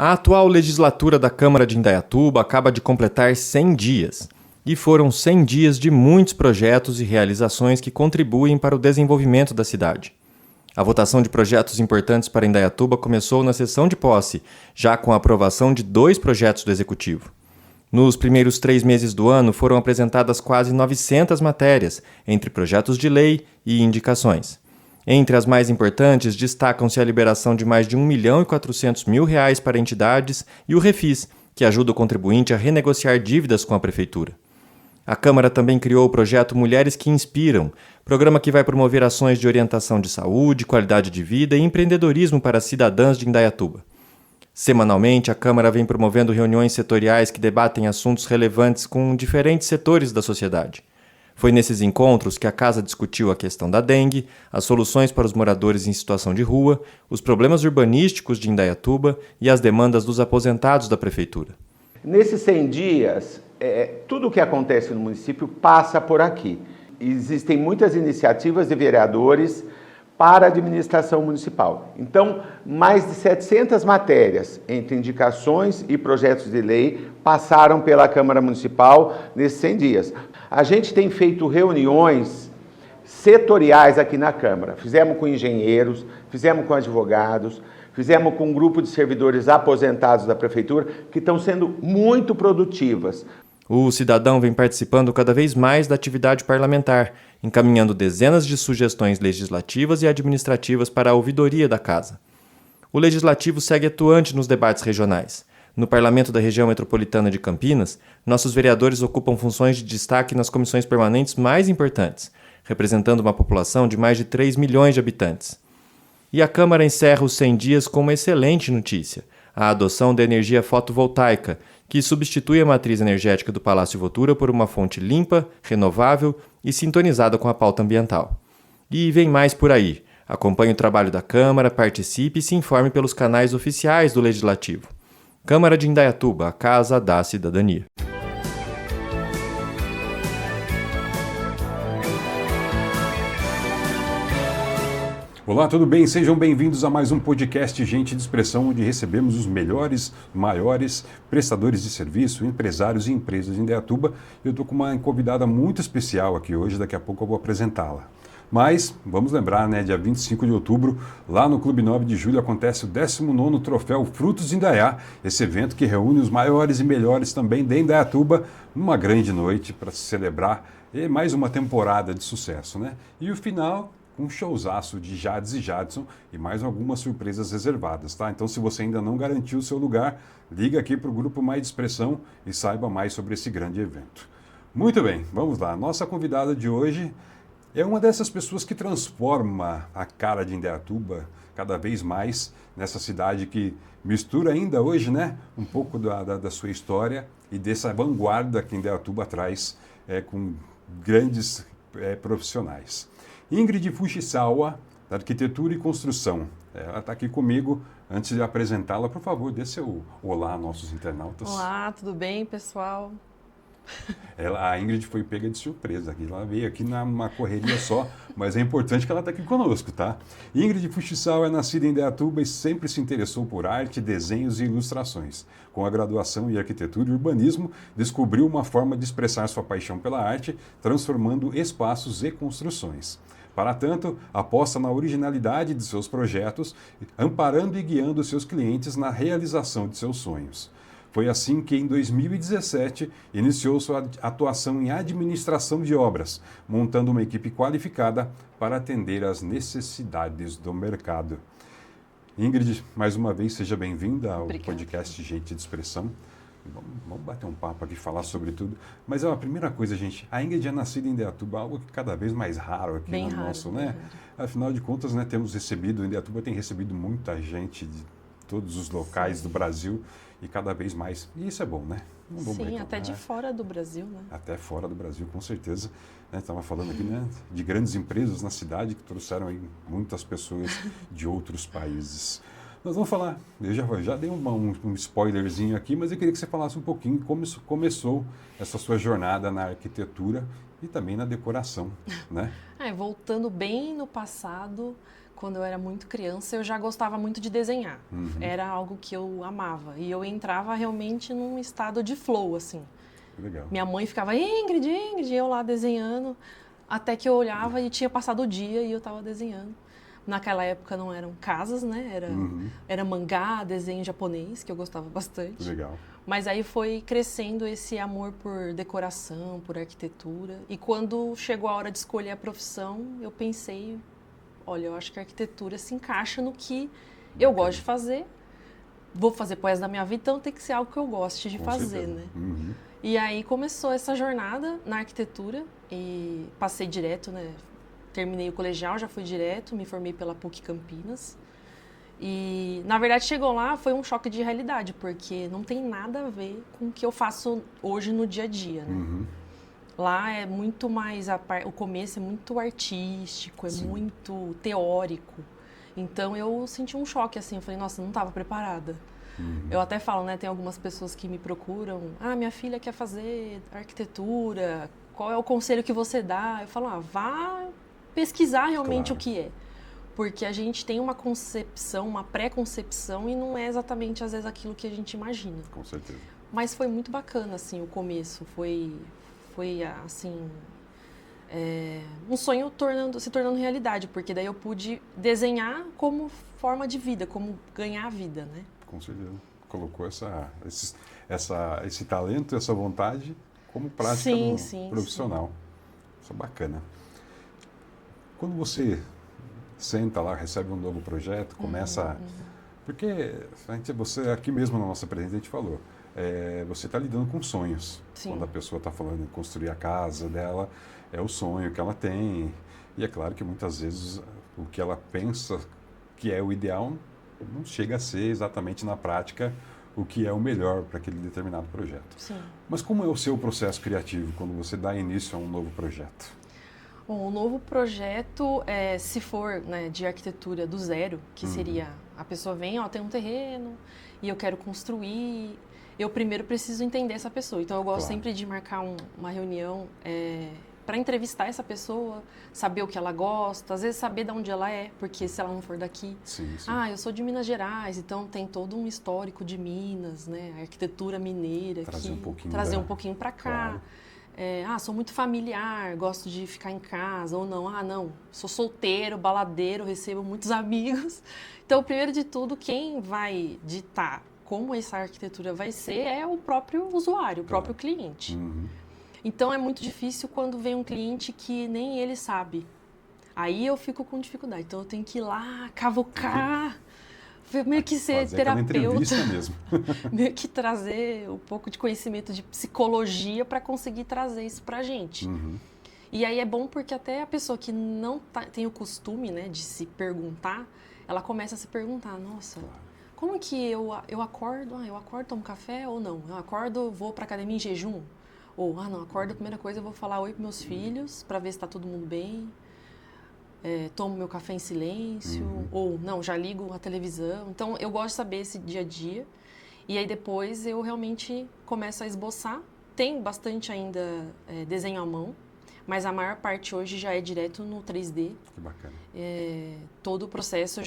A atual legislatura da Câmara de Indaiatuba acaba de completar 100 dias. E foram 100 dias de muitos projetos e realizações que contribuem para o desenvolvimento da cidade. A votação de projetos importantes para Indaiatuba começou na sessão de posse, já com a aprovação de 2 projetos do Executivo. Nos primeiros 3 meses do ano foram apresentadas quase 900 matérias, entre projetos de lei e indicações. Entre as mais importantes, destacam-se a liberação de mais de R$ 1.400.000 para entidades e o Refis, que ajuda o contribuinte a renegociar dívidas com a Prefeitura. A Câmara também criou o projeto Mulheres que Inspiram, programa que vai promover ações de orientação de saúde, qualidade de vida e empreendedorismo para cidadãs de Indaiatuba. Semanalmente, a Câmara vem promovendo reuniões setoriais que debatem assuntos relevantes com diferentes setores da sociedade. Foi nesses encontros que a Casa discutiu a questão da dengue, as soluções para os moradores em situação de rua, os problemas urbanísticos de Indaiatuba e as demandas dos aposentados da Prefeitura. Nesses 100 dias, tudo o que acontece no município passa por aqui. Existem muitas iniciativas de vereadores para a administração municipal. Então, mais de 700 matérias, entre indicações e projetos de lei, passaram pela Câmara Municipal nesses 100 dias. A gente tem feito reuniões setoriais aqui na Câmara. Fizemos com engenheiros, fizemos com advogados, fizemos com um grupo de servidores aposentados da Prefeitura, que estão sendo muito produtivas. O cidadão vem participando cada vez mais da atividade parlamentar, encaminhando dezenas de sugestões legislativas e administrativas para a ouvidoria da Casa. O Legislativo segue atuante nos debates regionais. No Parlamento da Região Metropolitana de Campinas, nossos vereadores ocupam funções de destaque nas comissões permanentes mais importantes, representando uma população de mais de 3 milhões de habitantes. E a Câmara encerra os 100 dias com uma excelente notícia: a adoção da energia fotovoltaica, que substitui a matriz energética do Palácio Votura por uma fonte limpa, renovável e sintonizada com a pauta ambiental. E vem mais por aí. Acompanhe o trabalho da Câmara, participe e se informe pelos canais oficiais do Legislativo. Câmara de Indaiatuba, a Casa da Cidadania. Olá, tudo bem? Sejam bem-vindos a mais um podcast Gente de Expressão, onde recebemos os melhores, maiores prestadores de serviço, empresários e empresas de Indaiatuba. Eu estou com uma convidada muito especial aqui hoje, daqui a pouco eu vou apresentá-la. Mas, vamos lembrar, dia 25 de outubro, lá no Clube 9 de Julho, acontece o 19º Troféu Frutos de Indaiá, esse evento que reúne os maiores e melhores também de Indaiatuba, numa grande noite para se celebrar mais uma temporada de sucesso, E o final, um showzaço de Jades e Jadson e mais algumas surpresas reservadas, tá? Então, se você ainda não garantiu o seu lugar, liga aqui para o Grupo Mais de Expressão e saiba mais sobre esse grande evento. Muito bem, vamos lá. Nossa convidada de hoje é uma dessas pessoas que transforma a cara de Indaiatuba cada vez mais nessa cidade que mistura ainda hoje, um pouco da sua história e dessa vanguarda que Indaiatuba traz com grandes profissionais. Ingrid Fujisawa, da Arquitetura e Construção. Ela está aqui comigo. Antes de apresentá-la, por favor, dê seu olá a nossos internautas. Olá, tudo bem, pessoal? A Ingrid foi pega de surpresa aqui. Ela veio aqui numa correria só, mas é importante que ela está aqui conosco, tá? Ingrid Fujisawa é nascida em Indaiatuba e sempre se interessou por arte, desenhos e ilustrações. Com a graduação em Arquitetura e Urbanismo, descobriu uma forma de expressar sua paixão pela arte, transformando espaços e construções. Para tanto, aposta na originalidade de seus projetos, amparando e guiando seus clientes na realização de seus sonhos. Foi assim que, em 2017, iniciou sua atuação em administração de obras, montando uma equipe qualificada para atender às necessidades do mercado. Ingrid, mais uma vez, seja bem-vinda ao podcast Gente de Expressão. Vamos bater um papo aqui, falar sobre tudo. Mas a primeira coisa, gente, a Ingrid é nascida em Indaiatuba, algo que cada vez mais raro aqui bem no raro, nosso, raro. Afinal de contas, temos recebido, Indaiatuba tem recebido muita gente de todos os locais do Brasil e cada vez mais. E isso é bom, Não vamos Sim, reclamar, até de fora do Brasil, Até fora do Brasil, com certeza. Estava falando aqui, de grandes empresas na cidade que trouxeram aí muitas pessoas de outros países. Nós vamos falar, eu já dei um spoilerzinho aqui, mas eu queria que você falasse um pouquinho como começou essa sua jornada na arquitetura e também na decoração, Voltando bem no passado, quando eu era muito criança, eu já gostava muito de desenhar. Era algo que eu amava. E eu entrava realmente num estado de flow, assim. Legal. Minha mãe ficava, Ingrid, Ingrid, e eu lá desenhando. Até que eu olhava e tinha passado o dia e eu estava desenhando. Naquela época não eram casas, né? Era mangá, desenho japonês, que eu gostava bastante. Legal. Mas aí foi crescendo esse amor por decoração, por arquitetura. E quando chegou a hora de escolher a profissão, eu pensei, olha, eu acho que a arquitetura se encaixa no que eu gosto de fazer. Vou fazer pro resto da minha vida, então tem que ser algo que eu goste de Com fazer, certeza. né? E aí começou essa jornada na arquitetura e passei direto, né? Terminei o colegial, já fui direto, me formei pela PUC Campinas. E, na verdade, chegou lá, foi um choque de realidade, porque não tem nada a ver com o que eu faço hoje no dia a dia, né? Lá é muito mais, o começo é muito artístico, é muito teórico. Então, eu senti um choque, assim, eu falei, nossa, não estava preparada. Eu até falo, né, tem algumas pessoas que me procuram, minha filha quer fazer arquitetura, qual é o conselho que você dá? Eu falo, vá pesquisar realmente o que é. Porque a gente tem uma concepção, uma pré-concepção e não é exatamente, às vezes, aquilo que a gente imagina. Com certeza. Mas foi muito bacana, assim, o começo. Foi assim, um sonho se tornando realidade, porque daí eu pude desenhar como forma de vida, como ganhar a vida, né? Com certeza. Colocou esse talento, essa vontade como prática profissional. Isso é bacana. Quando você senta lá, recebe um novo projeto, começa... Porque você, aqui mesmo na nossa presença, a gente falou, você está lidando com sonhos. Sim. Quando a pessoa está falando em construir a casa dela, é o sonho que ela tem. E é claro que muitas vezes o que ela pensa que é o ideal não chega a ser exatamente na prática o que é o melhor para aquele determinado projeto. Sim. Mas como é o seu processo criativo quando você dá início a um novo projeto? Bom, o novo projeto, se for, né, de arquitetura do zero, que seria a pessoa vem, tem um terreno e eu quero construir, eu primeiro preciso entender essa pessoa. Então eu gosto sempre de marcar uma reunião para entrevistar essa pessoa, saber o que ela gosta, às vezes saber de onde ela é, porque se ela não for daqui... Sim. eu sou de Minas Gerais, então tem todo um histórico de Minas, né, a arquitetura mineira Trazer aqui, um pouquinho para cá. Claro. Sou muito familiar, gosto de ficar em casa, ou não, sou solteiro, baladeiro, recebo muitos amigos. Então, primeiro de tudo, quem vai ditar como essa arquitetura vai ser é o próprio usuário, o próprio cliente. Então, é muito difícil quando vem um cliente que nem ele sabe. Aí eu fico com dificuldade, então eu tenho que ir lá, cavucar... meio que ser fazer terapeuta, mesmo. meio que trazer um pouco de conhecimento de psicologia para conseguir trazer isso para a gente. E aí é bom porque até a pessoa que não tem o costume, né, de se perguntar, ela começa a se perguntar, nossa, como que eu acordo? Eu acordo, tomo café ou não? Eu acordo, vou para academia em jejum? Ou, não, acordo, a primeira coisa eu vou falar oi para meus filhos para ver se está todo mundo bem. Tomo meu café em silêncio, ou não, já ligo a televisão. Então, eu gosto de saber esse dia a dia. E aí, depois, eu realmente começo a esboçar. Tem bastante ainda desenho à mão, mas a maior parte hoje já é direto no 3D. Que bacana. Todo o processo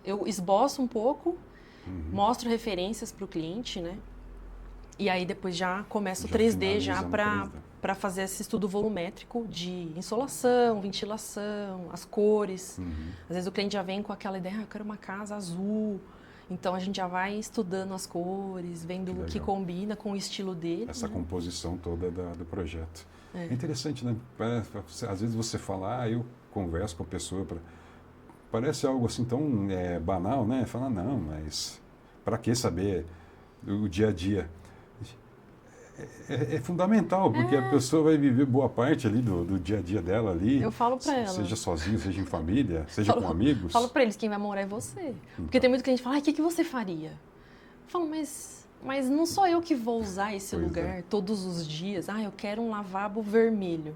eu esboço um pouco, mostro referências para o cliente, né? E aí, depois já começo o 3D já para fazer esse estudo volumétrico de insolação, ventilação, as cores. Às vezes o cliente já vem com aquela ideia, eu quero uma casa azul. Então a gente já vai estudando as cores, vendo o que combina com o estilo dele. Essa composição toda do projeto. É interessante, né? Às vezes você fala, eu converso com a pessoa, parece algo assim tão banal, né? Fala, não, mas para que saber o dia a dia? É fundamental, porque a pessoa vai viver boa parte ali do dia a dia dela ali. Eu falo para ela. Seja sozinho, seja em família, seja com amigos. Falo para eles, quem vai morar é você. Porque tem muito cliente que fala, o que você faria? Eu falo, mas não sou eu que vou usar esse lugar todos os dias. Eu quero um lavabo vermelho.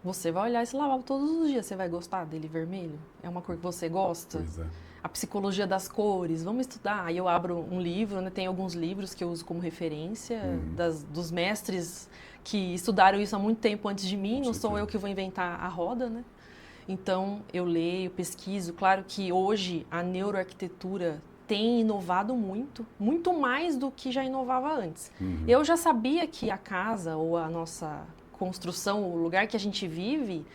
Você vai olhar esse lavabo todos os dias, você vai gostar dele vermelho? É uma cor que você gosta? Pois é. A psicologia das cores, vamos estudar. Aí eu abro um livro, né? Tem alguns livros que eu uso como referência dos mestres que estudaram isso há muito tempo antes de mim, não sou eu que vou inventar a roda, né? Então, eu leio, pesquiso. Claro que hoje a neuroarquitetura tem inovado muito, muito mais do que já inovava antes. Eu já sabia que a casa ou a nossa construção, o lugar que a gente vive,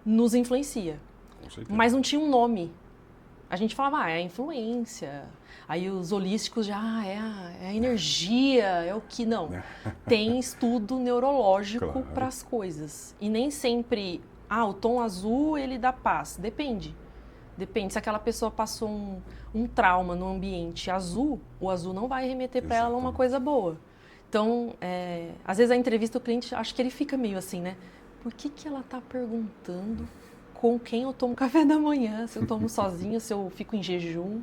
nos influencia. Com certeza. Mas não tinha um nome. A gente falava, é a influência. Aí os holísticos já, é a energia, é o que... Não. Tem estudo neurológico Claro. para as coisas. E nem sempre, o tom azul, ele dá paz. Depende. Depende. Se aquela pessoa passou um trauma no ambiente azul, o azul não vai remeter para ela uma Exatamente. coisa boa. Então, às vezes a entrevista, o cliente, acho que ele fica meio assim, né? Por que ela está perguntando com quem eu tomo café da manhã? Se eu tomo sozinha, se eu fico em jejum?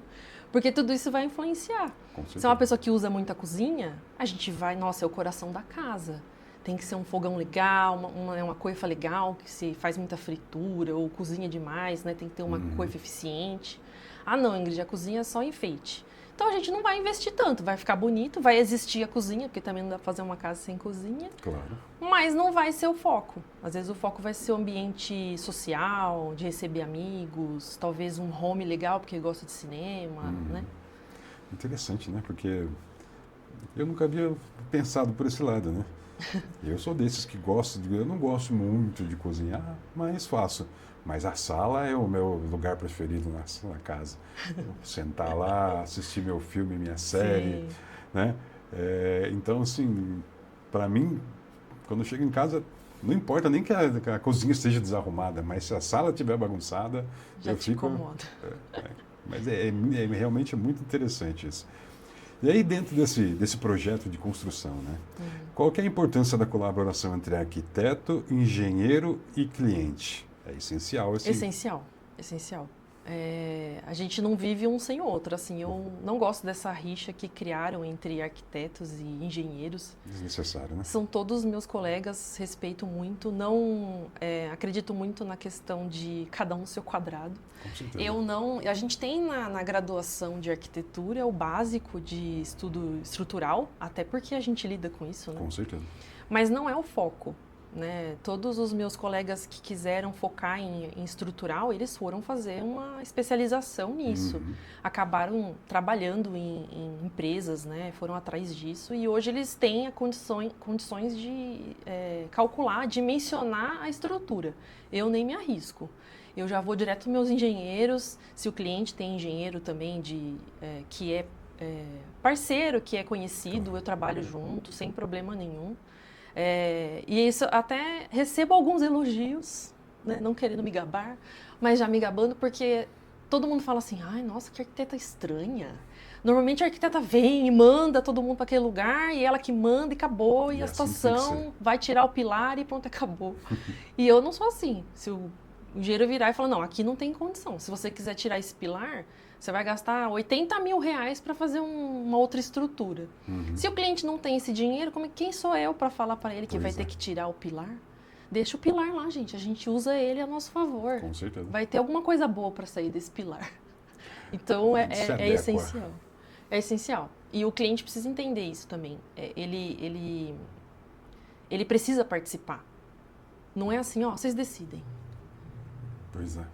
Porque tudo isso vai influenciar. Com Se é certeza. uma pessoa que usa muito a cozinha, a gente vai, nossa, é o coração da casa. Tem que ser um fogão legal, uma coifa legal, que se faz muita fritura ou cozinha demais, né? Tem que ter uma coifa eficiente. Ah, não, Ingrid, a cozinha é só enfeite. Então a gente não vai investir tanto, vai ficar bonito, vai existir a cozinha, porque também não dá pra fazer uma casa sem cozinha, Claro. mas não vai ser o foco. Às vezes o foco vai ser o ambiente social, de receber amigos, talvez um home legal, porque gosta de cinema, né? Interessante, né? Porque eu nunca havia pensado por esse lado, né? Eu sou desses que eu não gosto muito de cozinhar, mas faço. Mas a sala é o meu lugar preferido na casa. Sentar lá, assistir meu filme, minha série, Sim. né? Então, assim, para mim, quando eu chego em casa, não importa nem que a cozinha esteja desarrumada, mas se a sala estiver bagunçada, Já eu te fico... incomoda. Mas realmente é muito interessante isso. E aí, dentro desse projeto de construção, né? Qual que é a importância da colaboração entre arquiteto, engenheiro e cliente? É essencial esse... Essencial, essencial. A gente não vive um sem o outro. Assim, eu não gosto dessa rixa que criaram entre arquitetos e engenheiros. Desnecessário, né? São todos meus colegas, respeito muito, não acredito muito na questão de cada um seu quadrado. Com certeza. A gente tem na graduação de arquitetura o básico de estudo estrutural, até porque a gente lida com isso, né? Com certeza. Mas não é o foco. Né? Todos os meus colegas que quiseram focar em estrutural, eles foram fazer uma especialização nisso. Acabaram trabalhando em empresas, né? Foram atrás disso e hoje eles têm condições de calcular, dimensionar a estrutura. Eu nem me arrisco. Eu já vou direto para meus engenheiros, se o cliente tem engenheiro também que é parceiro, que é conhecido, eu trabalho junto, sem problema nenhum. E isso até recebo alguns elogios, né? Não querendo me gabar, mas já me gabando porque todo mundo fala assim, ai, nossa, que arquiteta estranha. Normalmente a arquiteta vem e manda todo mundo para aquele lugar e ela que manda e acabou, e a assim tem que situação ser. vai tirar o pilar e pronto, acabou. E eu não sou assim. Se o engenheiro virar e falar, não, aqui não tem condição. Se você quiser tirar esse pilar, você vai gastar 80 mil reais para fazer uma outra estrutura. Se o cliente não tem esse dinheiro, quem sou eu para falar para ele que Pois vai é. ter que tirar o pilar? Deixa o pilar lá, gente. A gente usa ele a nosso favor. Com certeza. Vai ter alguma coisa boa para sair desse pilar. Então Se é adequa. essencial. É essencial. E o cliente precisa entender isso também. Ele precisa participar. Não é assim, ó, vocês decidem. Pois é.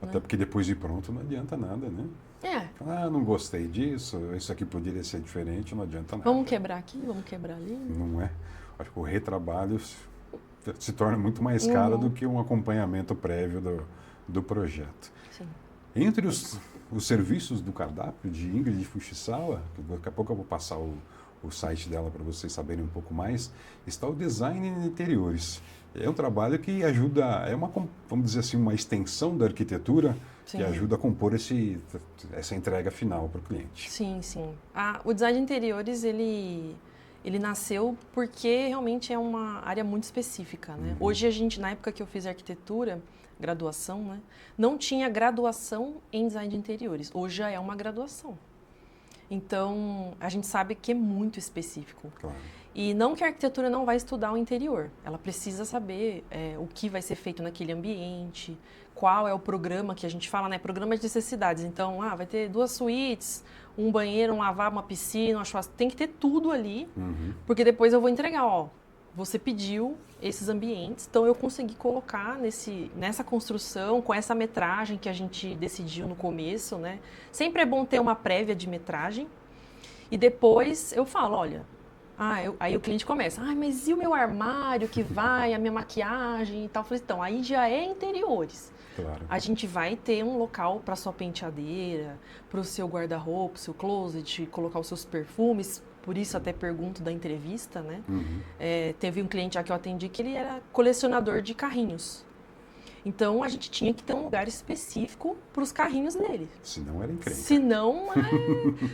Até porque depois de pronto não adianta nada, né? Não gostei disso, isso aqui poderia ser diferente, não adianta nada. Vamos quebrar aqui, vamos quebrar ali. Não é? Acho que o retrabalho se torna muito mais caro do que um acompanhamento prévio do projeto. Sim. Entre os serviços do cardápio de Ingrid Fujisawa, que daqui a pouco eu vou passar o site dela para vocês saberem um pouco mais, está o design de interiores. É um trabalho que ajuda, vamos dizer assim, uma extensão da arquitetura. Sim. Que ajuda a compor essa entrega final para o cliente. Sim, sim. O design de interiores, ele nasceu porque realmente é uma área muito específica, né? Hoje na época que eu fiz arquitetura, graduação, né? Não tinha graduação em design de interiores. Hoje já é uma graduação. Então, a gente sabe que é muito específico. Claro. E não que a arquitetura não vai estudar o interior. Ela precisa saber o que vai ser feito naquele ambiente, qual é o programa que a gente fala, né? Programa de necessidades. Então, vai ter 2 suítes, um banheiro, um lavabo, uma piscina, uma churrasqueira. Tem que ter tudo ali, porque depois eu vou entregar, você pediu esses ambientes, então eu consegui colocar nessa construção, com essa metragem que a gente decidiu no começo, né? Sempre é bom ter uma prévia de metragem. E depois eu falo, olha, aí o cliente começa, mas e o meu armário que vai, a minha maquiagem e tal? Eu falei, então, aí já é interiores. Claro. A gente vai ter um local para sua penteadeira, para o seu guarda-roupa, seu closet, colocar os seus perfumes. Por isso até pergunto da entrevista, né? Teve um cliente já que eu atendi que ele era colecionador de carrinhos. Então, a gente tinha que ter um lugar específico para os carrinhos dele. Senão era encrenca. Senão,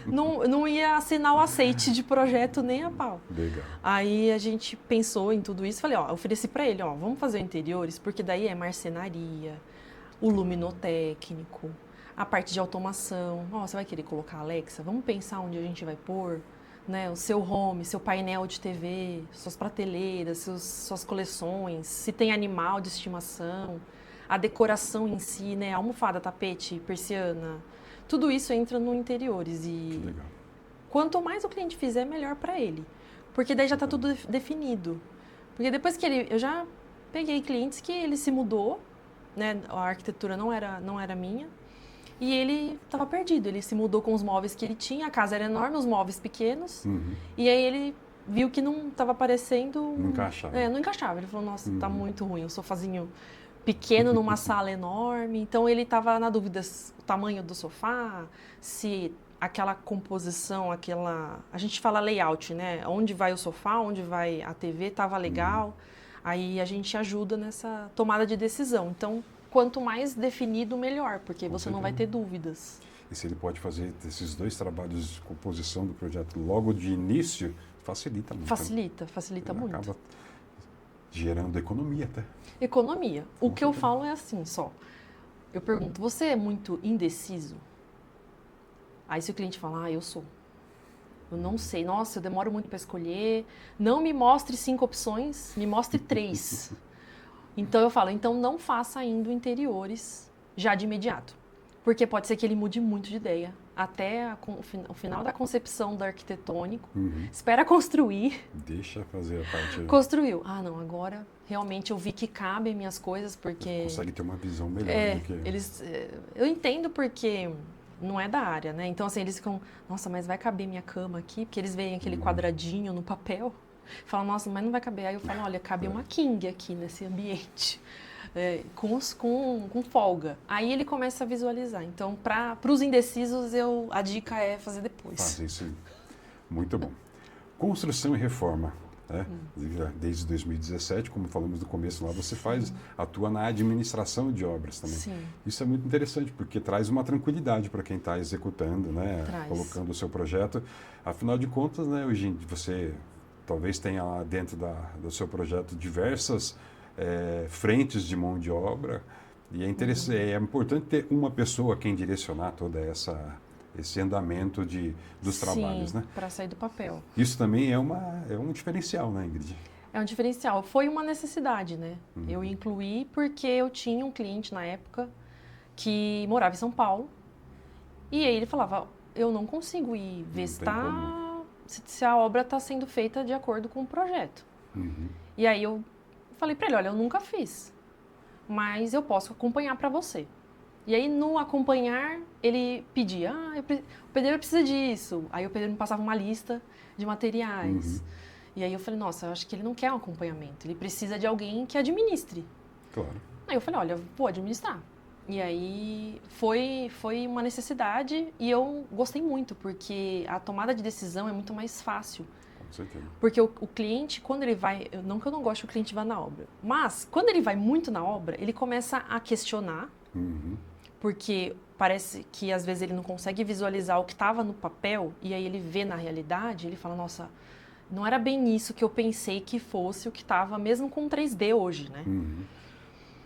não ia assinar o aceite de projeto nem a pau. Legal. Aí a gente pensou em tudo isso. Falei, ofereci para ele, vamos fazer interiores, porque daí é marcenaria, o luminotécnico, a parte de automação. Você vai querer colocar a Alexa? Vamos pensar onde a gente vai pôr, né? O seu home, seu painel de TV, suas prateleiras, suas coleções, se tem animal de estimação, a decoração em si, né? Almofada, tapete, persiana, tudo isso entra no interiores. E legal. Quanto mais o cliente fizer, melhor para ele, porque daí já está tudo definido. Porque depois que eu já peguei clientes que ele se mudou, né? A arquitetura não era minha. E ele estava perdido, ele se mudou com os móveis que ele tinha, a casa era enorme, os móveis pequenos. E aí ele viu que não estava aparecendo... Não encaixava. Não encaixava. Ele falou, nossa, tá muito ruim, um sofazinho pequeno numa sala enorme. Então ele estava na dúvida o tamanho do sofá, se aquela composição, a gente fala layout, né? Onde vai o sofá, onde vai a TV, estava legal. Aí a gente ajuda nessa tomada de decisão. Então, quanto mais definido, melhor, porque você não vai ter dúvidas. E se ele pode fazer esses dois trabalhos de composição do projeto logo de início, facilita muito. Facilita muito. Acaba gerando economia até. Economia. O que eu falo é assim, só. Eu pergunto, você é muito indeciso? Aí se o cliente fala, eu sou. Eu não sei, nossa, eu demoro muito para escolher. Não me mostre 5 opções, me mostre 3. Então eu falo, então não faça ainda interiores já de imediato. Porque pode ser que ele mude muito de ideia. Até o final da concepção do arquitetônico. Espera construir. Deixa fazer a parte... Construiu. Não, agora realmente eu vi que cabem minhas coisas, porque... Consegue ter uma visão melhor do que... Eu entendo porque não é da área, né? Então, assim, eles ficam... Nossa, mas vai caber minha cama aqui? Porque eles veem aquele quadradinho no papel. Falam, nossa, mas não vai caber. Aí eu falo, olha, cabe uma king aqui nesse ambiente. Com folga. Aí ele começa a visualizar. Então, para os indecisos, a dica é fazer depois. Fazer isso aí. Muito bom. Construção e reforma. Né? Desde 2017, como falamos no começo lá, você atua na administração de obras também. Sim. Isso é muito interessante, porque traz uma tranquilidade para quem está executando, né? Traz. Colocando o seu projeto. Afinal de contas, né, hoje você talvez tenha lá dentro do seu projeto diversas frentes de mão de obra, e é importante ter uma pessoa a quem direcionar toda esse andamento dos trabalhos, né? Para sair do papel. Isso também é um diferencial, né, Ingrid? É um diferencial. Foi uma necessidade, né? Eu incluí porque eu tinha um cliente na época que morava em São Paulo, e aí ele falava, eu não consigo ir ver se a obra está sendo feita de acordo com o projeto. E aí eu falei para ele, olha, eu nunca fiz, mas eu posso acompanhar para você. E aí, no acompanhar, ele pedia, o pedreiro precisa disso. Aí o pedreiro me passava uma lista de materiais. E aí eu falei, nossa, eu acho que ele não quer um acompanhamento, ele precisa de alguém que administre. Claro. Aí eu falei, olha, vou administrar. E aí foi uma necessidade e eu gostei muito, porque a tomada de decisão é muito mais fácil. Porque o cliente, quando ele vai... Não que eu não goste que o cliente vá na obra, mas quando ele vai muito na obra, ele começa a questionar, porque parece que às vezes ele não consegue visualizar o que estava no papel, e aí ele vê na realidade, ele fala, nossa, não era bem isso que eu pensei que fosse o que estava, mesmo com 3D hoje, né?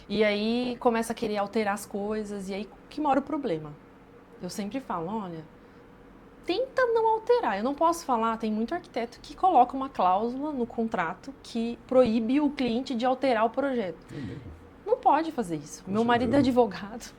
E aí começa a querer alterar as coisas, e aí que mora o problema. Eu sempre falo, olha, tenta não alterar. Eu não posso falar, tem muito arquiteto que coloca uma cláusula no contrato que proíbe o cliente de alterar o projeto. Não pode fazer isso. Meu marido é advogado.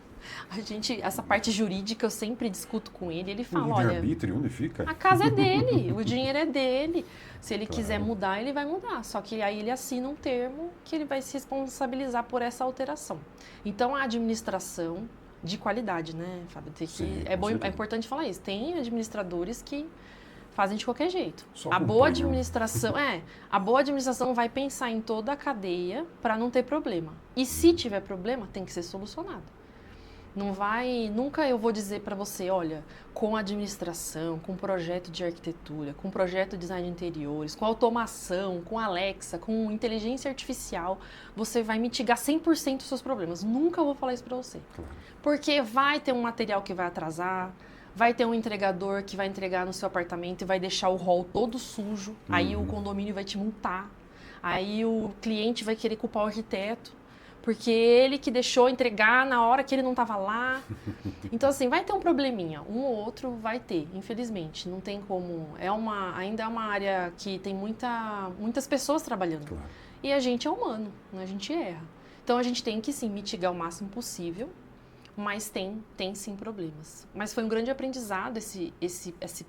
Essa parte jurídica eu sempre discuto com ele. Ele fala, olha, arbítrio, onde fica? A casa é dele, o dinheiro é dele. Se ele Claro. quiser mudar, ele vai mudar. Só que aí ele assina um termo que ele vai se responsabilizar por essa alteração. Então, a administração de qualidade, né, Fábio? Sim, É com certeza. importante falar isso. Tem administradores que fazem de qualquer jeito. Só A boa acompanham. administração vai pensar em toda a cadeia para não ter problema. E se tiver problema, tem que ser solucionado. Não vai, nunca eu vou dizer para você, olha, com administração, com projeto de arquitetura, com projeto de design de interiores, com automação, com Alexa, com inteligência artificial, você vai mitigar 100% dos seus problemas. Nunca vou falar isso para você. Claro. Porque vai ter um material que vai atrasar, vai ter um entregador que vai entregar no seu apartamento e vai deixar o hall todo sujo, aí o condomínio vai te multar, aí o cliente vai querer culpar o arquiteto, porque ele que deixou entregar na hora que ele não estava lá. Então, assim, vai ter um probleminha, um ou outro vai ter, infelizmente, não tem como. Ainda é uma área que tem muitas pessoas trabalhando. Claro. E a gente é humano, né? A gente erra. Então, a gente tem que, sim, mitigar o máximo possível, mas tem sim problemas. Mas foi um grande aprendizado essa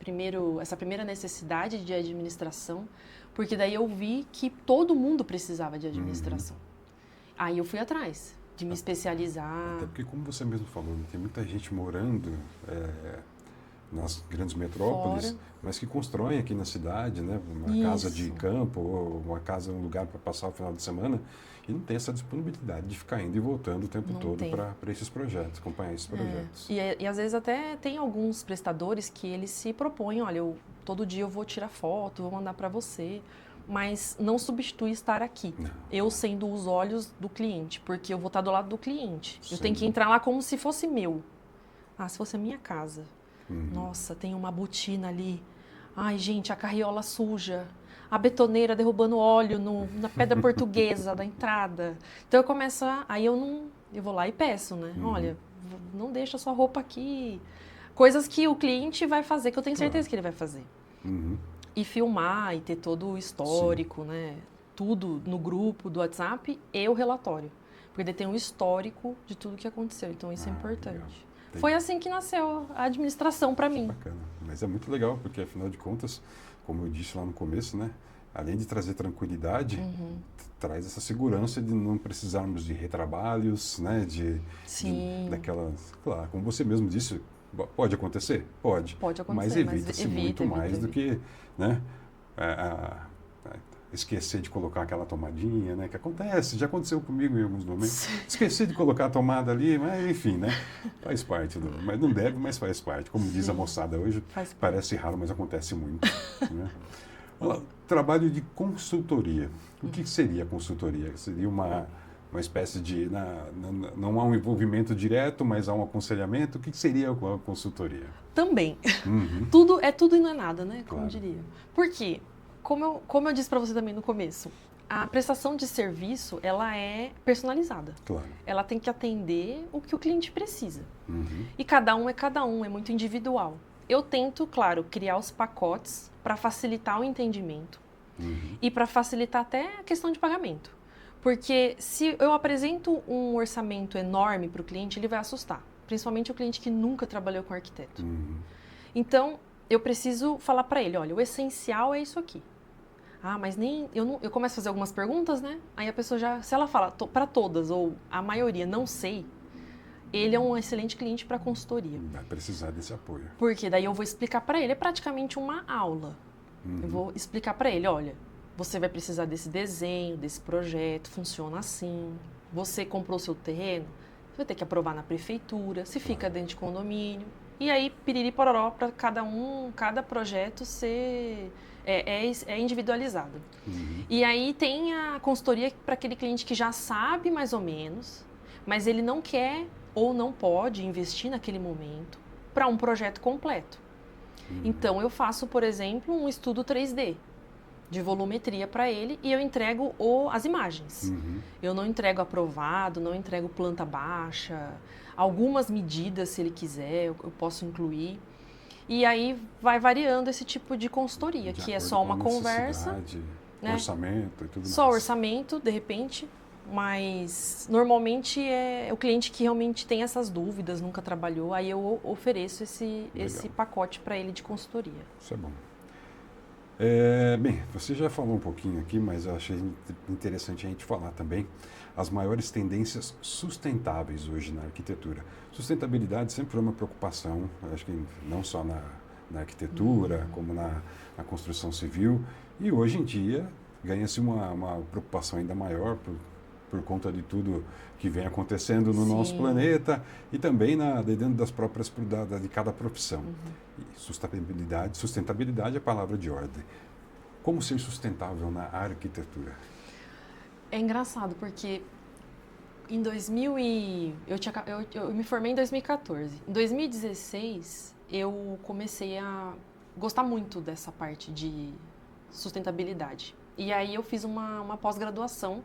primeira necessidade de administração, porque daí eu vi que todo mundo precisava de administração. Aí eu fui atrás de me especializar. Até porque, como você mesmo falou, né, tem muita gente morando nas grandes metrópoles, Fora. mas que constroem aqui na cidade, né, uma Isso. casa de campo ou uma casa, um lugar para passar o final de semana, e não tem essa disponibilidade de ficar indo e voltando o tempo Não todo tem. para esses projetos, acompanhar esses projetos. E às vezes até tem alguns prestadores que eles se propõem, olha, todo dia eu vou tirar foto, vou mandar para você, mas não substitui estar aqui. Não. Eu sendo os olhos do cliente, porque eu vou estar do lado do cliente. Eu Sim. tenho que entrar lá como se fosse meu. Ah, se fosse a minha casa. Uhum. Nossa, tem uma botina ali. Ai, gente, a carriola suja. A betoneira derrubando óleo na pedra portuguesa da entrada. Então eu começo eu vou lá e peço, né? Olha, não deixa sua roupa aqui. Coisas que o cliente vai fazer, que eu tenho certeza que ele vai fazer. Uhum. E filmar e ter todo o histórico, né? Tudo no grupo do WhatsApp e o relatório. Porque daí tem um histórico de tudo que aconteceu. Então isso é importante. Legal. Foi assim que nasceu a administração para mim. Bacana. Mas é muito legal, porque afinal de contas, como eu disse lá no começo, né? Além de trazer tranquilidade, traz essa segurança de não precisarmos de retrabalhos, né? Sim. Daquelas, claro, como você mesmo disse, pode acontecer? Pode. Pode acontecer, Mas evita-se mas muito evita. mais do que, né? Esquecer de colocar aquela tomadinha, né? Que acontece, já aconteceu comigo em alguns momentos. Esqueci de colocar a tomada ali, mas enfim, né? Faz parte mas não deve, mas faz parte. Como diz a moçada hoje, Faz parte. parece raro, mas acontece muito. Né? Olha lá, trabalho de consultoria. O que seria a consultoria? Seria uma espécie de... não há um envolvimento direto, mas há um aconselhamento. O que seria a consultoria? Também. Uhum. Tudo e não é nada, né? Como Claro. diria. Por quê? Como eu disse para você também no começo, a prestação de serviço, ela é personalizada. Claro. Ela tem que atender o que o cliente precisa. Uhum. E cada um, é muito individual. Eu tento, claro, criar os pacotes para facilitar o entendimento e para facilitar até a questão de pagamento. Porque se eu apresento um orçamento enorme para o cliente, ele vai assustar. Principalmente o cliente que nunca trabalhou com arquiteto. Uhum. Então, eu preciso falar para ele, olha, o essencial é isso aqui. Ah, mas eu começo a fazer algumas perguntas, né? Aí a pessoa se ela fala para todas ou a maioria não sei, ele é um excelente cliente para consultoria. Vai precisar desse apoio. Porque daí eu vou explicar para ele, é praticamente uma aula. Eu vou explicar para ele, olha, você vai precisar desse desenho, desse projeto, funciona assim. Você comprou seu terreno, você vai ter que aprovar na prefeitura, se fica dentro de condomínio. E aí, piriri pororó, para cada projeto ser individualizado. E aí tem a consultoria para aquele cliente que já sabe mais ou menos, mas ele não quer ou não pode investir naquele momento para um projeto completo. Então, eu faço, por exemplo, um estudo 3D de volumetria para ele e eu entrego as imagens. Eu não entrego aprovado, não entrego planta baixa, algumas medidas, se ele quiser, eu posso incluir. E aí vai variando esse tipo de consultoria, que é só uma conversa, né? Orçamento e tudo mais. Só orçamento, de repente, mas normalmente é o cliente que realmente tem essas dúvidas, nunca trabalhou, aí eu ofereço esse pacote para ele de consultoria. Isso é bom. Bem, você já falou um pouquinho aqui, mas eu achei interessante a gente falar também as maiores tendências sustentáveis hoje na arquitetura. Sustentabilidade sempre foi uma preocupação, acho que não só na arquitetura, como na construção civil, e hoje em dia ganha-se uma preocupação ainda maior por conta de tudo que vem acontecendo no nosso planeta e também dentro das próprias de cada profissão. E sustentabilidade é a palavra de ordem. Como ser sustentável na arquitetura? É engraçado porque em 2000 eu me formei em 2014. Em 2016 eu comecei a gostar muito dessa parte de sustentabilidade. E aí eu fiz uma pós-graduação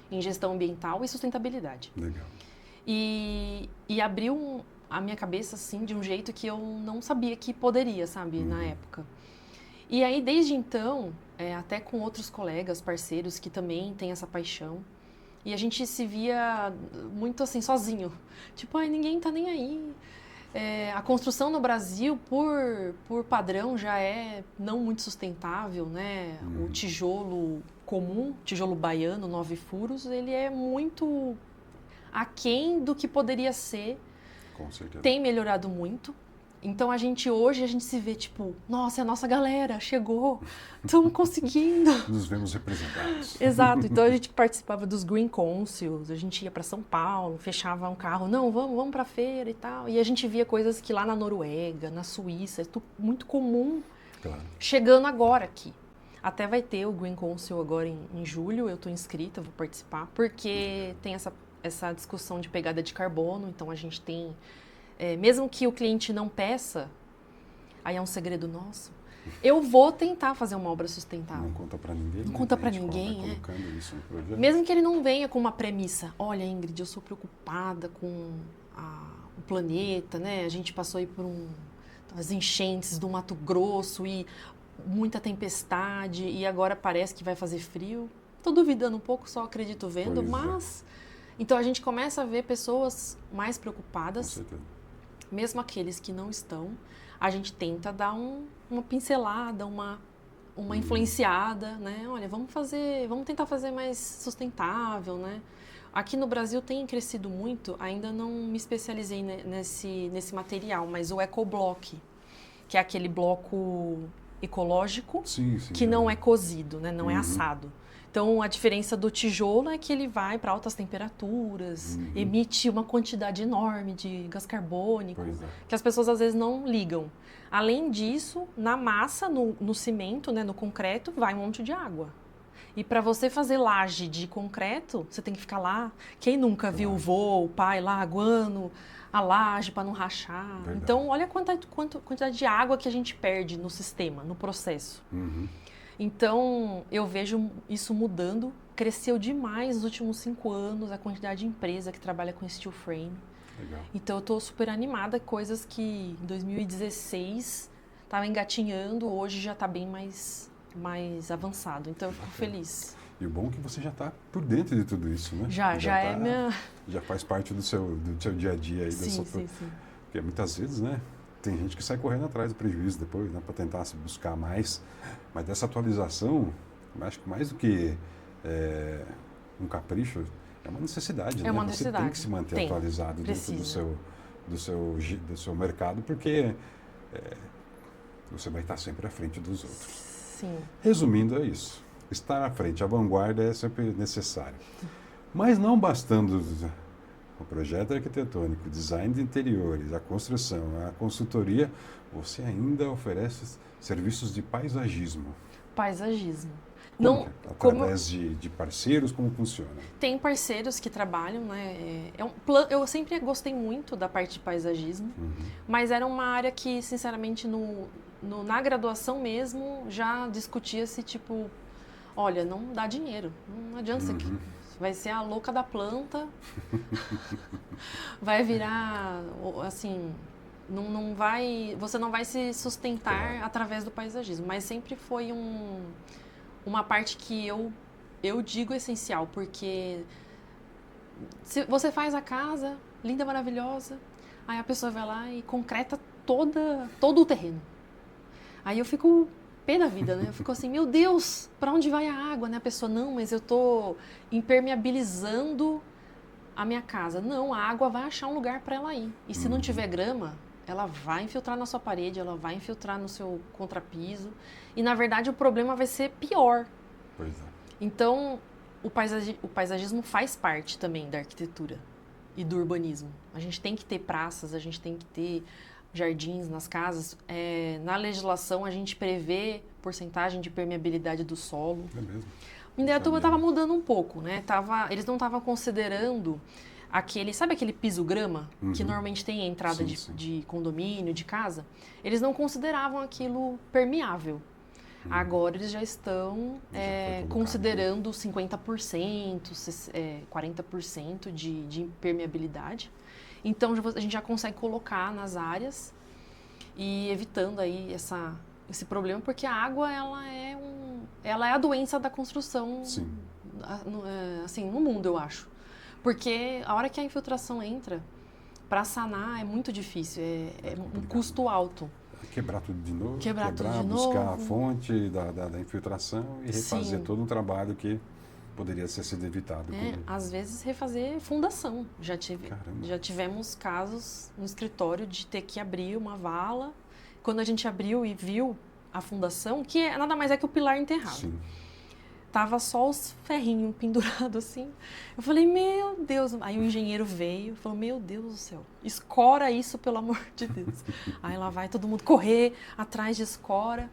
em gestão ambiental e sustentabilidade. Legal. E abriu a minha cabeça, assim, de um jeito que eu não sabia que poderia, sabe, na época. E aí, desde então, até com outros colegas, parceiros que também têm essa paixão, e a gente se via muito, assim, sozinho. Tipo, ninguém tá nem aí. A construção no Brasil, por padrão, já é não muito sustentável, né? O tijolo comum, tijolo baiano, 9 furos, ele é muito aquém do que poderia ser. Com certeza. Tem melhorado muito. Então, hoje a gente se vê tipo, nossa, é a nossa galera, chegou, estamos conseguindo. Nos vemos representados. Exato. Então, a gente participava dos Green Councils, a gente ia para São Paulo, fechava um carro, não, vamos para a feira e tal. E a gente via coisas que lá na Noruega, na Suíça, é muito comum, Claro. chegando agora aqui. Até vai ter o Green Council agora em julho, eu estou inscrita, vou participar, porque tem essa discussão de pegada de carbono, então a gente tem... mesmo que o cliente não peça, aí é um segredo nosso, eu vou tentar fazer uma obra sustentável. Não conta pra ninguém. Não né? conta pra A gente ninguém, vai colocando isso no projeto. Mesmo que ele não venha com uma premissa, olha, Ingrid, eu sou preocupada com o planeta, né? A gente passou aí por as enchentes do Mato Grosso e muita tempestade e agora parece que vai fazer frio. Tô duvidando um pouco, só acredito vendo, Pois é. mas... Então a gente começa a ver pessoas mais Com preocupadas, certeza. mesmo aqueles que não estão, a gente tenta dar uma pincelada, uma influenciada, né? Olha, vamos tentar fazer mais sustentável, né? Aqui no Brasil tem crescido muito, ainda não me especializei nesse material, mas o ecoblock, que é aquele bloco ecológico Sim, que não é cozido, né? Não é assado. Então, a diferença do tijolo é que ele vai para altas temperaturas, emite uma quantidade enorme de gás carbônico, Pois é. que as pessoas às vezes não ligam. Além disso, na massa, no cimento, né, no concreto, vai um monte de água. E para você fazer laje de concreto, você tem que ficar lá. Quem nunca viu o vô, o pai lá aguando a laje para não rachar? Verdade. Então, olha a quantidade de água que a gente perde no sistema, no processo. Então, eu vejo isso mudando. Cresceu demais nos últimos 5 anos a quantidade de empresa que trabalha com steel frame. Legal. Então, eu estou super animada. Coisas que em 2016 estava engatinhando, hoje já está bem mais avançado. Então, eu fico feliz. E o bom é que você já está por dentro de tudo isso, né? Já é minha... Já faz parte do seu dia a dia aí. Sim. Porque muitas vezes, né? Tem gente que sai correndo atrás do prejuízo depois, né? Para tentar se buscar mais. Mas dessa atualização, eu acho que mais do que um capricho, é uma necessidade, né? uma Você necessidade. tem que se manter atualizado dentro do seu mercado, porque você vai estar sempre à frente dos outros. Sim. Resumindo, é isso. Estar à frente, a vanguarda é sempre necessário. Mas não bastando o projeto arquitetônico, o design de interiores, a construção, a consultoria, você ainda oferece serviços de paisagismo. Paisagismo. Através de parceiros, como funciona? Tem parceiros que trabalham, né? Eu sempre gostei muito da parte de paisagismo, mas era uma área que, sinceramente, na graduação mesmo, já discutia-se, tipo, olha, não dá dinheiro, não adianta isso aqui. Vai ser a louca da planta, vai virar, assim, você não vai se sustentar através do paisagismo, mas sempre foi uma parte que eu digo essencial, porque se você faz a casa, linda, maravilhosa, aí a pessoa vai lá e concreta todo o terreno. Aí eu fico pé da vida, né? Eu fico assim, meu Deus, para onde vai a água, né? A pessoa, não, mas eu tô impermeabilizando a minha casa. Não, a água vai achar um lugar para ela ir. E se não tiver grama, ela vai infiltrar na sua parede, ela vai infiltrar no seu contrapiso. E, na verdade, o problema vai ser pior. Pois é. Então, o paisagismo faz parte também da arquitetura e do urbanismo. A gente tem que ter praças, a gente tem que ter jardins nas casas. Na legislação, a gente prevê porcentagem de permeabilidade do solo. É mesmo. Em Indaiatuba estava mudando um pouco, né? Eles não estavam considerando sabe aquele piso grama, que normalmente tem a entrada de condomínio, de casa? Eles não consideravam aquilo permeável. Agora eles já estão considerando 50%, 40% de impermeabilidade. Então a gente já consegue colocar nas áreas e evitando aí esse problema, porque a água ela é a doença da construção, assim, no mundo, eu acho. Porque a hora que a infiltração entra, para sanar é muito difícil, é um custo alto. Quebrar tudo de novo, tudo de buscar novo. a fonte da infiltração e refazer todo um trabalho que poderia ter sido evitado. Às vezes refazer fundação. Já tivemos casos no escritório de ter que abrir uma vala. Quando a gente abriu e viu a fundação, que nada mais é que o pilar enterrado. Sim. Tava só os ferrinhos pendurados assim. Eu falei, meu Deus. Aí o engenheiro veio e falou, meu Deus do céu, escora isso, pelo amor de Deus. Aí lá vai todo mundo correr atrás de escora.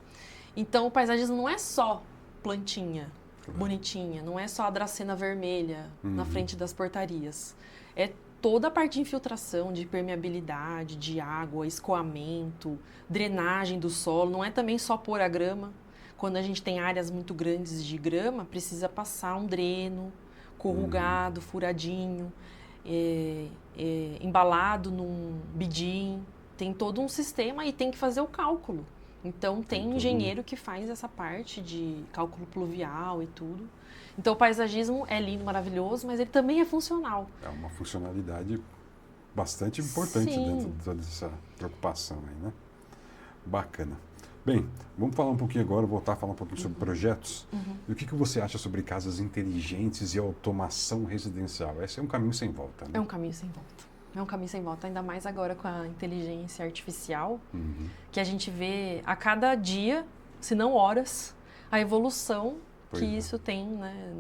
Então o paisagismo não é só plantinha bonitinha, não é só a dracena vermelha na frente das portarias. É toda a parte de infiltração, de permeabilidade, de água, escoamento, drenagem do solo. Não é também só pôr a grama. Quando a gente tem áreas muito grandes de grama, precisa passar um dreno corrugado, furadinho, embalado num bidim. Tem todo um sistema e tem que fazer o cálculo. Então, tem engenheiro que faz essa parte de cálculo pluvial e tudo. Então, o paisagismo é lindo, maravilhoso, mas ele também é funcional. É uma funcionalidade bastante importante dentro de toda essa preocupação aí, né? Bacana. Bem, vamos falar um pouquinho agora, voltar a falar um pouquinho sobre projetos. E o que você acha sobre casas inteligentes e automação residencial? Esse é um caminho sem volta, né? É um caminho sem volta. É um caminho sem volta, ainda mais agora com a inteligência artificial, que a gente vê a cada dia, se não horas, a evolução isso tem, né,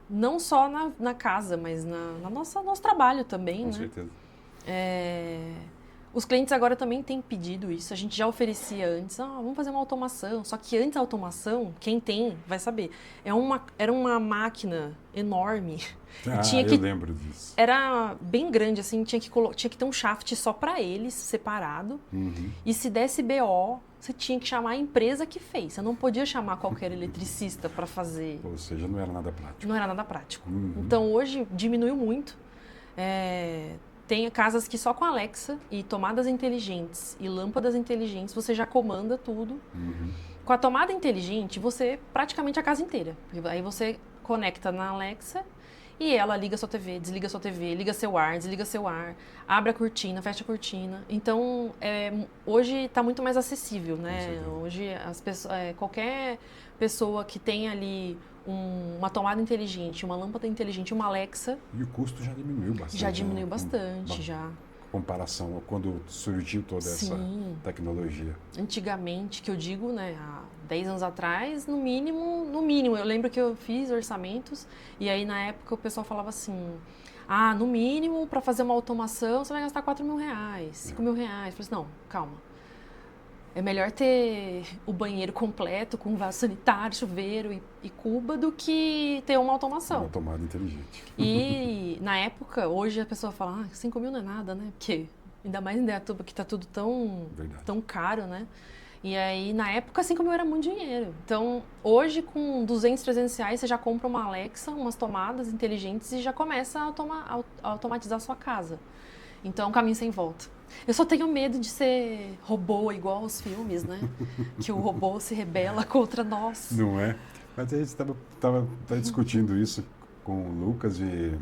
não só na casa, mas na nosso trabalho também. Com certeza. Os clientes agora também têm pedido isso. A gente já oferecia antes, vamos fazer uma automação. Só que antes da automação, quem tem vai saber. Era uma máquina enorme. Eu lembro disso. Era bem grande, assim, tinha que ter um shaft só para eles, separado. E se desse BO, você tinha que chamar a empresa que fez. Você não podia chamar qualquer eletricista para fazer. Ou seja, não era nada prático. Não era nada prático. Então, hoje, diminuiu muito. Tem casas que só com Alexa e tomadas inteligentes e lâmpadas inteligentes você já comanda tudo. Com a tomada inteligente, você praticamente a casa inteira. Aí você conecta na Alexa e ela liga sua TV, desliga sua TV, liga seu ar, desliga seu ar, abre a cortina, fecha a cortina. Então, hoje está muito mais acessível, né? Hoje, qualquer pessoa que tem ali uma tomada inteligente, uma lâmpada inteligente, uma Alexa... E o custo já diminuiu bastante. Já diminuiu bastante, já. Comparação a quando surgiu toda essa tecnologia. Antigamente, que eu digo, né, há 10 anos atrás, no mínimo, eu lembro que eu fiz orçamentos e aí na época o pessoal falava assim, no mínimo, para fazer uma automação você vai gastar R$4.000, R$5.000. Eu falei assim, não, calma. É melhor ter o banheiro completo com vaso sanitário, chuveiro e cuba do que ter uma automação. Uma tomada inteligente. E na época, hoje a pessoa fala, 5 mil não é nada, né? Porque ainda mais em Indaiatuba que tá tudo tão caro, né? E aí, na época, 5 mil era muito dinheiro. Então, hoje, com 200, 300 reais, você já compra uma Alexa, umas tomadas inteligentes e já começa a automatizar a sua casa. Então, é um caminho sem volta. Eu só tenho medo de ser robô igual aos filmes, né? Que o robô se rebela contra nós. Não é? Mas a gente estava discutindo isso com o Lucas e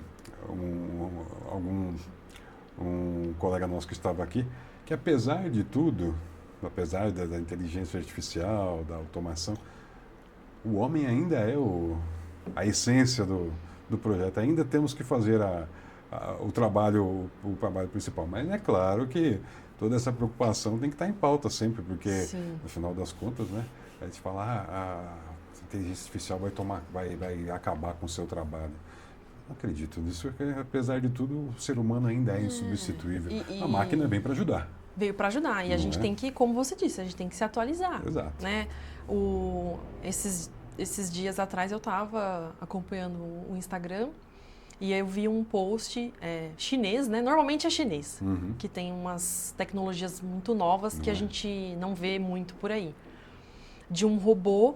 um colega nosso que estava aqui, que apesar de tudo, apesar da inteligência artificial, da automação, o homem ainda é a essência do projeto. Ainda temos que fazer o trabalho principal. Mas é claro que toda essa preocupação tem que estar em pauta sempre, porque, Sim. no final das contas, né, a gente fala, a inteligência artificial vai acabar com o seu trabalho. Não acredito nisso, porque, apesar de tudo, o ser humano ainda é insubstituível. A máquina vem para ajudar. Veio para ajudar. E a gente tem que, como você disse, a gente tem que se atualizar. Exato. Né? Esses dias atrás eu estava acompanhando o Instagram e eu vi um post chinês, né? Normalmente é chinês, que tem umas tecnologias muito novas que a gente não vê muito por aí. De um robô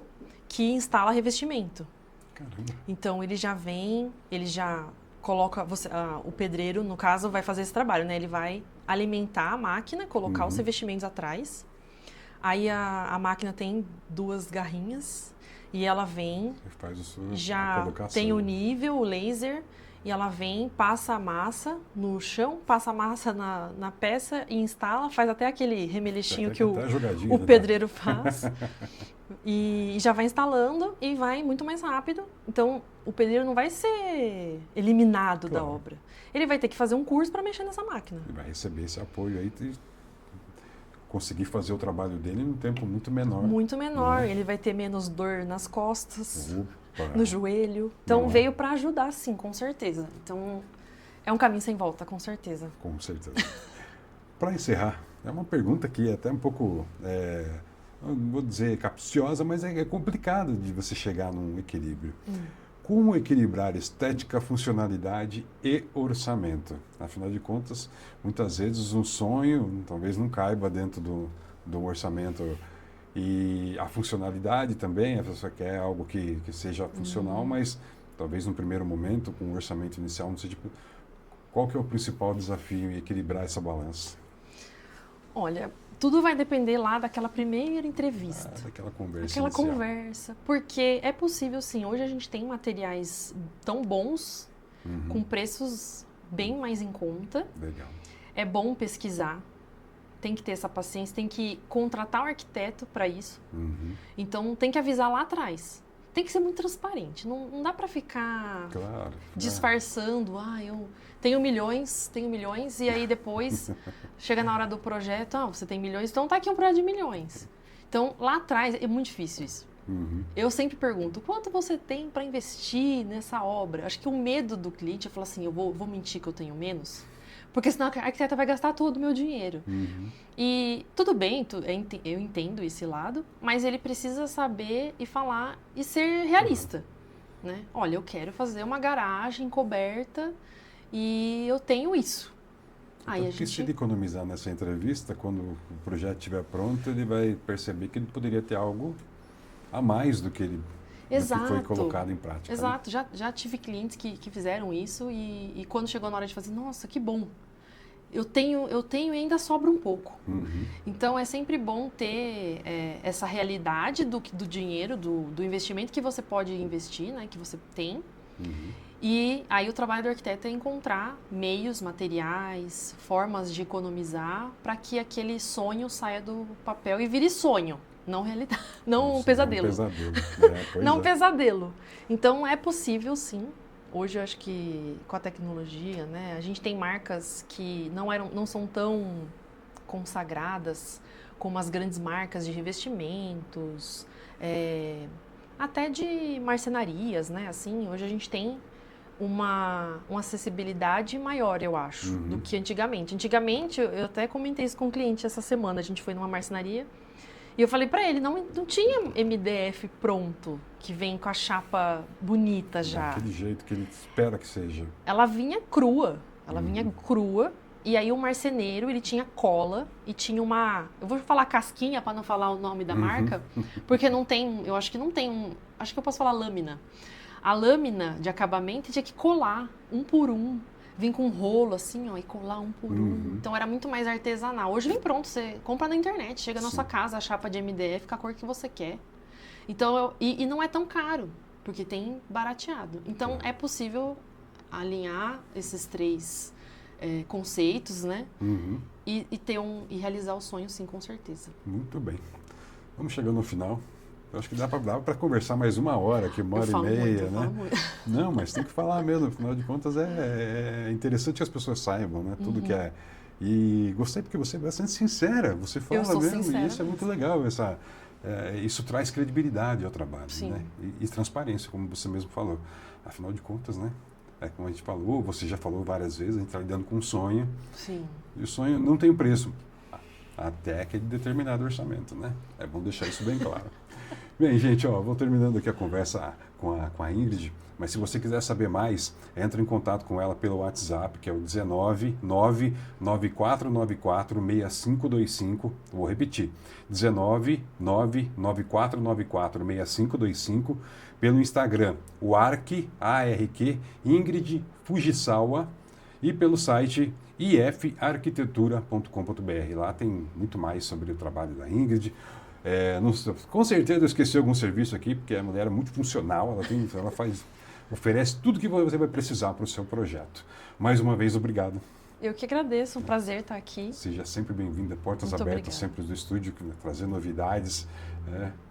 que instala revestimento. Caramba. Então ele já coloca, o pedreiro, no caso, vai fazer esse trabalho, né? Ele vai alimentar a máquina, colocar os revestimentos atrás. Aí a máquina tem 2 garrinhas e ela vem, já tem o nível, o laser, e ela vem, passa a massa no chão, passa a massa na peça e instala, faz até aquele remelechinho que o pedreiro faz. E já vai instalando e vai muito mais rápido. Então, o pedreiro não vai ser eliminado da obra. Ele vai ter que fazer um curso para mexer nessa máquina. Ele vai receber esse apoio aí e conseguir fazer o trabalho dele em um tempo muito menor. Muito menor. Ele vai ter menos dor nas costas, no joelho. Então, veio para ajudar, sim, com certeza. Então, é um caminho sem volta, com certeza. Com certeza. Para encerrar, é uma pergunta que é até um pouco... não vou dizer capciosa, mas é complicado de você chegar num equilíbrio. Como equilibrar estética, funcionalidade e orçamento? Afinal de contas, muitas vezes um sonho talvez não caiba dentro do orçamento. E a funcionalidade também, a pessoa quer algo que seja funcional, mas talvez no primeiro momento, com o orçamento inicial, não seja... Qual que é o principal desafio em equilibrar essa balança? Olha... Tudo vai depender lá daquela primeira entrevista. Daquela conversa Aquela inicial. conversa. Porque é possível, sim. Hoje a gente tem materiais tão bons, com preços bem mais em conta. Legal. É bom pesquisar. Tem que ter essa paciência. Tem que contratar o arquiteto para isso. Então, tem que avisar lá atrás. Tem que ser muito transparente. Não dá para ficar disfarçando. Eu tenho milhões, e aí depois chega na hora do projeto, você tem milhões, então tá aqui um projeto de milhões. Então, lá atrás, é muito difícil isso. Eu sempre pergunto, quanto você tem para investir nessa obra? Acho que o medo do cliente é falar assim, eu vou mentir que eu tenho menos, porque senão a arquiteta vai gastar todo o meu dinheiro. E tudo bem, eu entendo esse lado, mas ele precisa saber e falar e ser realista. Né? Olha, eu quero fazer uma garagem coberta e eu tenho isso. Porque se ele economizar nessa entrevista, quando o projeto estiver pronto, ele vai perceber que ele poderia ter algo a mais do que foi colocado em prática. Exato, né? Já tive clientes que fizeram isso e quando chegou na hora de fazer, nossa, que bom. Eu tenho e ainda sobra um pouco. Então, é sempre bom ter essa realidade do dinheiro, do investimento que você pode investir, né, que você tem. E aí o trabalho do arquiteto é encontrar meios, materiais, formas de economizar para que aquele sonho saia do papel e vire sonho, não realidade, não pesadelo. Não pesadelo. Então, é possível, sim. Hoje eu acho que com a tecnologia, né, a gente tem marcas que não são tão consagradas como as grandes marcas de revestimentos, até de marcenarias, né? Assim, hoje a gente tem uma acessibilidade maior, eu acho, do que antigamente. Antigamente, eu até comentei isso com um cliente essa semana, a gente foi numa marcenaria e eu falei pra ele, não tinha MDF pronto, que vem com a chapa bonita já. Daquele jeito que ele espera que seja. Ela vinha crua, e aí o marceneiro, ele tinha cola e tinha eu vou falar casquinha para não falar o nome da marca, porque não tem, eu acho que não tem acho que eu posso falar lâmina. A lâmina de acabamento tinha que colar um por um, vir com um rolo assim, e colar um por um. Então era muito mais artesanal. Hoje vem pronto, você compra na internet, chega na sua casa a chapa de MDF com a cor que você quer. Então, e não é tão caro, porque tem barateado. Então é possível alinhar esses três conceitos, né? Uhum. E realizar o sonho, sim, com certeza. Muito bem. Vamos chegando no final. Eu acho que dá para conversar mais 1 hora aqui, 1h30, né? Falo muito. Não, mas tem que falar mesmo. Afinal de contas, é interessante que as pessoas saibam, né? Tudo que é. E gostei porque você é bastante sincera. Você fala mesmo. Sincera, e isso é muito legal. Isso traz credibilidade ao trabalho, sim. né? E transparência, como você mesmo falou. Afinal de contas, né? Como a gente falou, você já falou várias vezes, a gente está lidando com um sonho. Sim. E o sonho não tem preço, até aquele determinado orçamento, né? É bom deixar isso bem claro. Bem, gente, vou terminando aqui a conversa com a Ingrid, mas se você quiser saber mais, entre em contato com ela pelo WhatsApp, que é o 19 99494 6525. Vou repetir, 19 99494 6525. Pelo Instagram, o ARQ, Ingrid Fujisawa, e pelo site ifarquitetura.com.br. Lá tem muito mais sobre o trabalho da Ingrid. Com certeza eu esqueci algum serviço aqui, porque a mulher é multifuncional, ela oferece tudo que você vai precisar para o seu projeto. Mais uma vez, obrigado. Eu que agradeço, um prazer estar aqui. Seja sempre bem-vinda, portas muito abertas obrigada. sempre do estúdio, trazer novidades,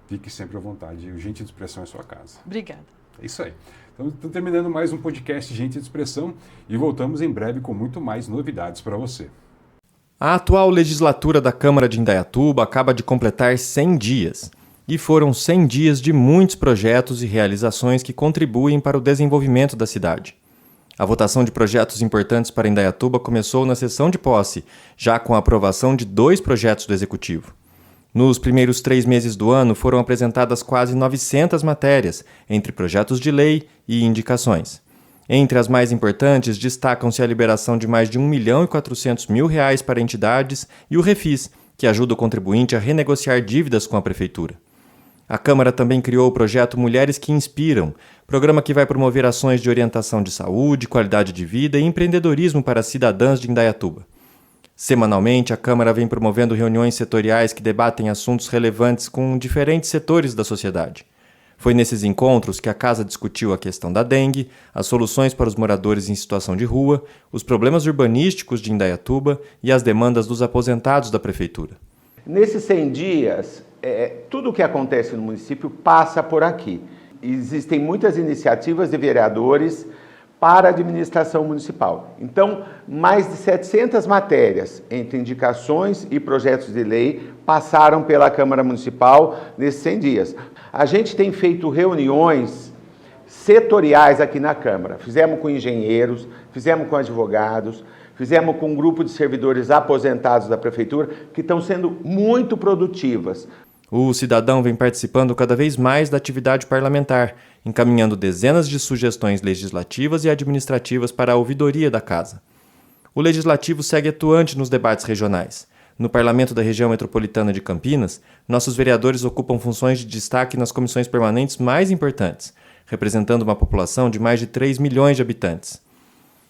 fique sempre à vontade. O Gente de Expressão é sua casa. Obrigada. É isso aí. Então, estou terminando mais um podcast Gente de Expressão e voltamos em breve com muito mais novidades para você. A atual legislatura da Câmara de Indaiatuba acaba de completar 100 dias. E foram 100 dias de muitos projetos e realizações que contribuem para o desenvolvimento da cidade. A votação de projetos importantes para Indaiatuba começou na sessão de posse, já com a aprovação de 2 projetos do Executivo. Nos primeiros 3 meses do ano foram apresentadas quase 900 matérias, entre projetos de lei e indicações. Entre as mais importantes, destacam-se a liberação de mais de R$1.400.000 para entidades e o Refis, que ajuda o contribuinte a renegociar dívidas com a Prefeitura. A Câmara também criou o projeto Mulheres que Inspiram, programa que vai promover ações de orientação de saúde, qualidade de vida e empreendedorismo para cidadãs de Indaiatuba. Semanalmente, a Câmara vem promovendo reuniões setoriais que debatem assuntos relevantes com diferentes setores da sociedade. Foi nesses encontros que a Casa discutiu a questão da dengue, as soluções para os moradores em situação de rua, os problemas urbanísticos de Indaiatuba e as demandas dos aposentados da Prefeitura. Nesses 100 dias, tudo o que acontece no município passa por aqui. Existem muitas iniciativas de vereadores para a administração municipal. Então, mais de 700 matérias, entre indicações e projetos de lei, passaram pela Câmara Municipal nesses 100 dias. A gente tem feito reuniões setoriais aqui na Câmara. Fizemos com engenheiros, fizemos com advogados, fizemos com um grupo de servidores aposentados da Prefeitura, que estão sendo muito produtivas. O cidadão vem participando cada vez mais da atividade parlamentar, encaminhando dezenas de sugestões legislativas e administrativas para a ouvidoria da Casa. O Legislativo segue atuante nos debates regionais. No Parlamento da Região Metropolitana de Campinas, nossos vereadores ocupam funções de destaque nas comissões permanentes mais importantes, representando uma população de mais de 3 milhões de habitantes.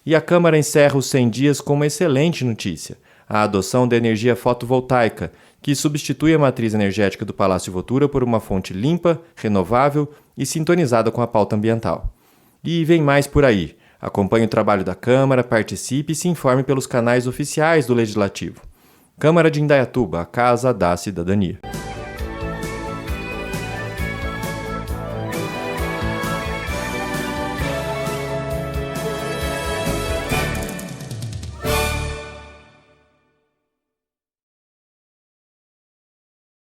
E a Câmara encerra os 100 dias com uma excelente notícia: a adoção da energia fotovoltaica, que substitui a matriz energética do Palácio Votura por uma fonte limpa, renovável e sintonizada com a pauta ambiental. E vem mais por aí. Acompanhe o trabalho da Câmara, participe e se informe pelos canais oficiais do Legislativo. Câmara de Indaiatuba, a Casa da Cidadania.